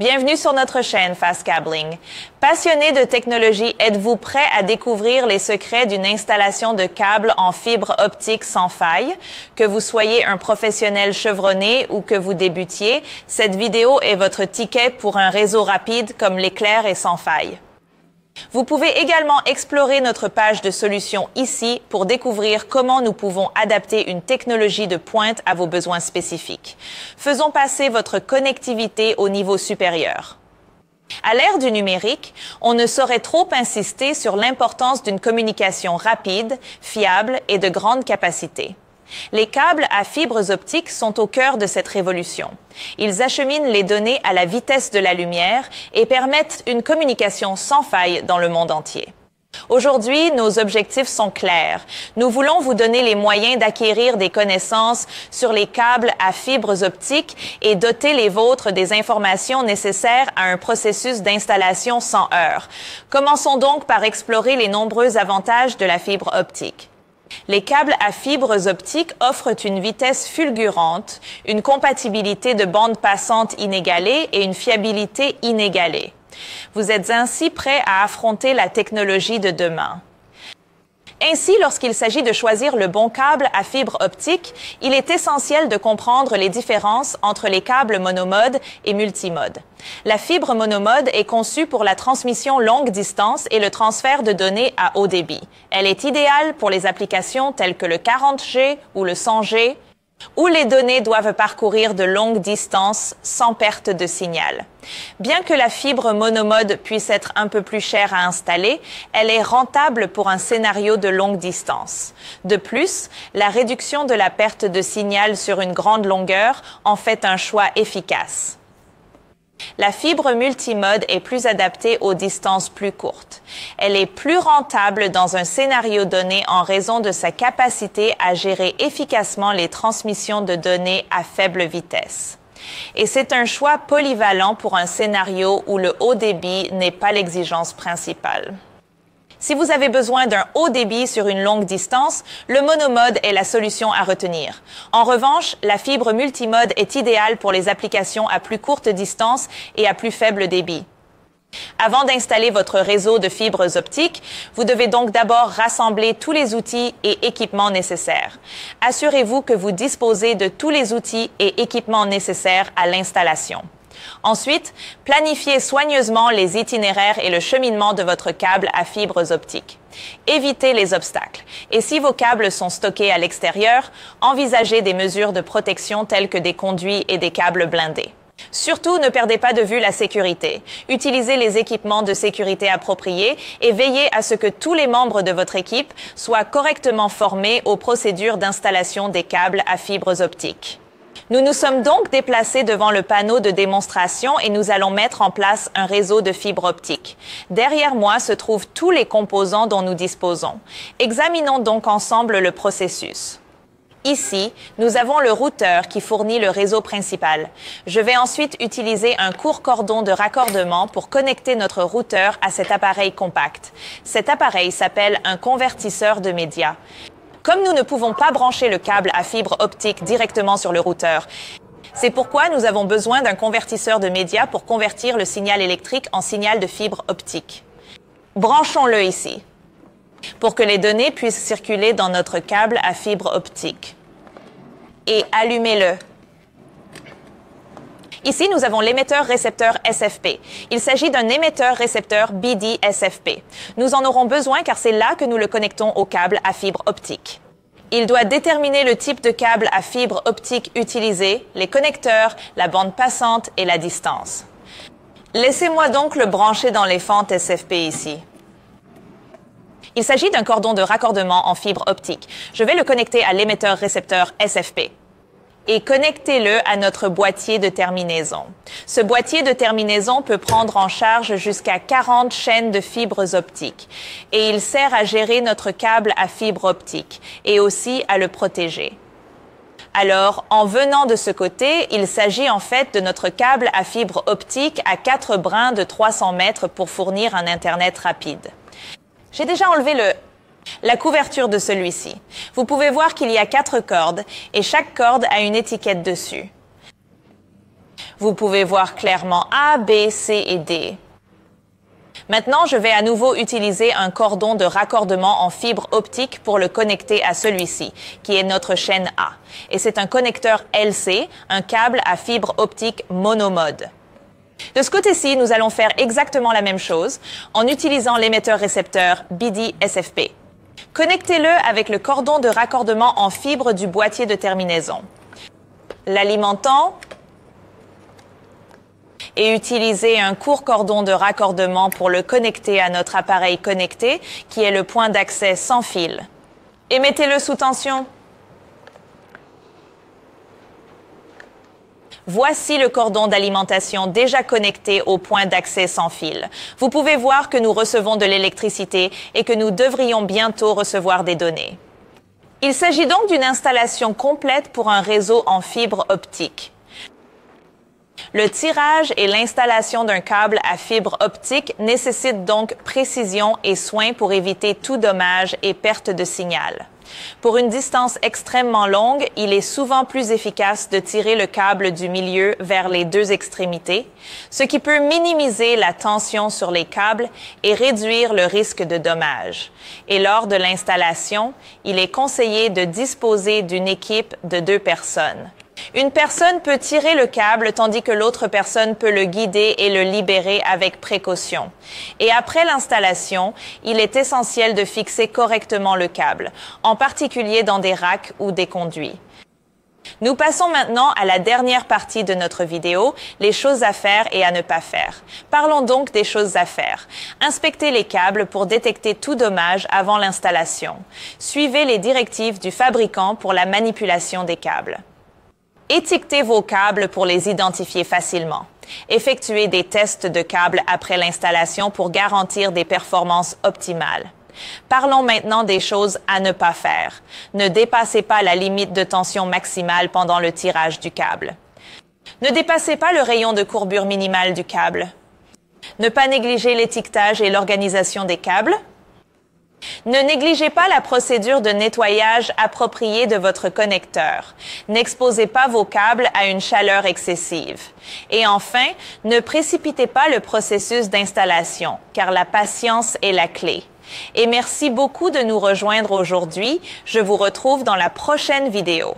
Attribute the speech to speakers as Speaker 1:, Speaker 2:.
Speaker 1: Bienvenue sur notre chaîne Fast Cabling. Passionné de technologie, êtes-vous prêt à découvrir les secrets d'une installation de câbles en fibre optique sans faille? Que vous soyez un professionnel chevronné ou que vous débutiez, cette vidéo est votre ticket pour un réseau rapide comme l'éclair et sans faille. Vous pouvez également explorer notre page de solutions ici pour découvrir comment nous pouvons adapter une technologie de pointe à vos besoins spécifiques. Faisons passer votre connectivité au niveau supérieur. À l'ère du numérique, on ne saurait trop insister sur l'importance d'une communication rapide, fiable et de grande capacité. Les câbles à fibres optiques sont au cœur de cette révolution. Ils acheminent les données à la vitesse de la lumière et permettent une communication sans faille dans le monde entier. Aujourd'hui, nos objectifs sont clairs. Nous voulons vous donner les moyens d'acquérir des connaissances sur les câbles à fibres optiques et doter les vôtres des informations nécessaires à un processus d'installation sans heurts. Commençons donc par explorer les nombreux avantages de la fibre optique. Les câbles à fibres optiques offrent une vitesse fulgurante, une compatibilité de bande passante inégalée et une fiabilité inégalée. Vous êtes ainsi prêt à affronter la technologie de demain. Ainsi, lorsqu'il s'agit de choisir le bon câble à fibre optique, il est essentiel de comprendre les différences entre les câbles monomode et multimode. La fibre monomode est conçue pour la transmission longue distance et le transfert de données à haut débit. Elle est idéale pour les applications telles que le 40G ou le 100G, où les données doivent parcourir de longues distances sans perte de signal. Bien que la fibre monomode puisse être un peu plus chère à installer, elle est rentable pour un scénario de longue distance. De plus, la réduction de la perte de signal sur une grande longueur en fait un choix efficace. La fibre multimode est plus adaptée aux distances plus courtes. Elle est plus rentable dans un scénario donné en raison de sa capacité à gérer efficacement les transmissions de données à faible vitesse. Et c'est un choix polyvalent pour un scénario où le haut débit n'est pas l'exigence principale. Si vous avez besoin d'un haut débit sur une longue distance, le monomode est la solution à retenir. En revanche, la fibre multimode est idéale pour les applications à plus courte distance et à plus faible débit. Avant d'installer votre réseau de fibres optiques, vous devez donc d'abord rassembler tous les outils et équipements nécessaires. Assurez-vous que vous disposez de tous les outils et équipements nécessaires à l'installation. Ensuite, planifiez soigneusement les itinéraires et le cheminement de votre câble à fibres optiques. Évitez les obstacles. Et si vos câbles sont stockés à l'extérieur, envisagez des mesures de protection telles que des conduits et des câbles blindés. Surtout, ne perdez pas de vue la sécurité. Utilisez les équipements de sécurité appropriés et veillez à ce que tous les membres de votre équipe soient correctement formés aux procédures d'installation des câbles à fibres optiques. Nous nous sommes donc déplacés devant le panneau de démonstration et nous allons mettre en place un réseau de fibres optiques. Derrière moi se trouvent tous les composants dont nous disposons. Examinons donc ensemble le processus. Ici, nous avons le routeur qui fournit le réseau principal. Je vais ensuite utiliser un court cordon de raccordement pour connecter notre routeur à cet appareil compact. Cet appareil s'appelle un convertisseur de médias. Comme nous ne pouvons pas brancher le câble à fibre optique directement sur le routeur, c'est pourquoi nous avons besoin d'un convertisseur de médias pour convertir le signal électrique en signal de fibre optique. Branchons-le ici, pour que les données puissent circuler dans notre câble à fibre optique. Et allumez-le. Ici, nous avons l'émetteur-récepteur SFP. Il s'agit d'un émetteur-récepteur BD-SFP. Nous en aurons besoin car c'est là que nous le connectons au câble à fibre optique. Il doit déterminer le type de câble à fibre optique utilisé, les connecteurs, la bande passante et la distance. Laissez-moi donc le brancher dans les fentes SFP ici. Il s'agit d'un cordon de raccordement en fibre optique. Je vais le connecter à l'émetteur-récepteur SFP. Et connectez-le à notre boîtier de terminaison. Ce boîtier de terminaison peut prendre en charge jusqu'à 40 chaînes de fibres optiques et il sert à gérer notre câble à fibre optique et aussi à le protéger. Alors, en venant de ce côté, il s'agit en fait de notre câble à fibre optique à 4 brins de 300 mètres pour fournir un Internet rapide. J'ai déjà enlevé la couverture de celui-ci. Vous pouvez voir qu'il y a 4 cordes et chaque corde a une étiquette dessus. Vous pouvez voir clairement A, B, C et D. Maintenant, je vais à nouveau utiliser un cordon de raccordement en fibre optique pour le connecter à celui-ci, qui est notre chaîne A. Et c'est un connecteur LC, un câble à fibre optique monomode. De ce côté-ci, nous allons faire exactement la même chose en utilisant l'émetteur-récepteur BD-SFP. Connectez-le avec le cordon de raccordement en fibre du boîtier de terminaison. L'alimentant et utilisez un court cordon de raccordement pour le connecter à notre appareil connecté, qui est le point d'accès sans fil. Et mettez-le sous tension. Voici le cordon d'alimentation déjà connecté au point d'accès sans fil. Vous pouvez voir que nous recevons de l'électricité et que nous devrions bientôt recevoir des données. Il s'agit donc d'une installation complète pour un réseau en fibre optique. Le tirage et l'installation d'un câble à fibre optique nécessitent donc précision et soin pour éviter tout dommage et perte de signal. Pour une distance extrêmement longue, il est souvent plus efficace de tirer le câble du milieu vers les deux extrémités, ce qui peut minimiser la tension sur les câbles et réduire le risque de dommage. Et lors de l'installation, il est conseillé de disposer d'une équipe de 2 personnes. Une personne peut tirer le câble tandis que l'autre personne peut le guider et le libérer avec précaution. Et après l'installation, il est essentiel de fixer correctement le câble, en particulier dans des racks ou des conduits. Nous passons maintenant à la dernière partie de notre vidéo, les choses à faire et à ne pas faire. Parlons donc des choses à faire. Inspectez les câbles pour détecter tout dommage avant l'installation. Suivez les directives du fabricant pour la manipulation des câbles. Étiquetez vos câbles pour les identifier facilement. Effectuez des tests de câbles après l'installation pour garantir des performances optimales. Parlons maintenant des choses à ne pas faire. Ne dépassez pas la limite de tension maximale pendant le tirage du câble. Ne dépassez pas le rayon de courbure minimale du câble. Ne pas négliger l'étiquetage et l'organisation des câbles. Ne négligez pas la procédure de nettoyage appropriée de votre connecteur. N'exposez pas vos câbles à une chaleur excessive. Et enfin, ne précipitez pas le processus d'installation, car la patience est la clé. Et merci beaucoup de nous rejoindre aujourd'hui. Je vous retrouve dans la prochaine vidéo.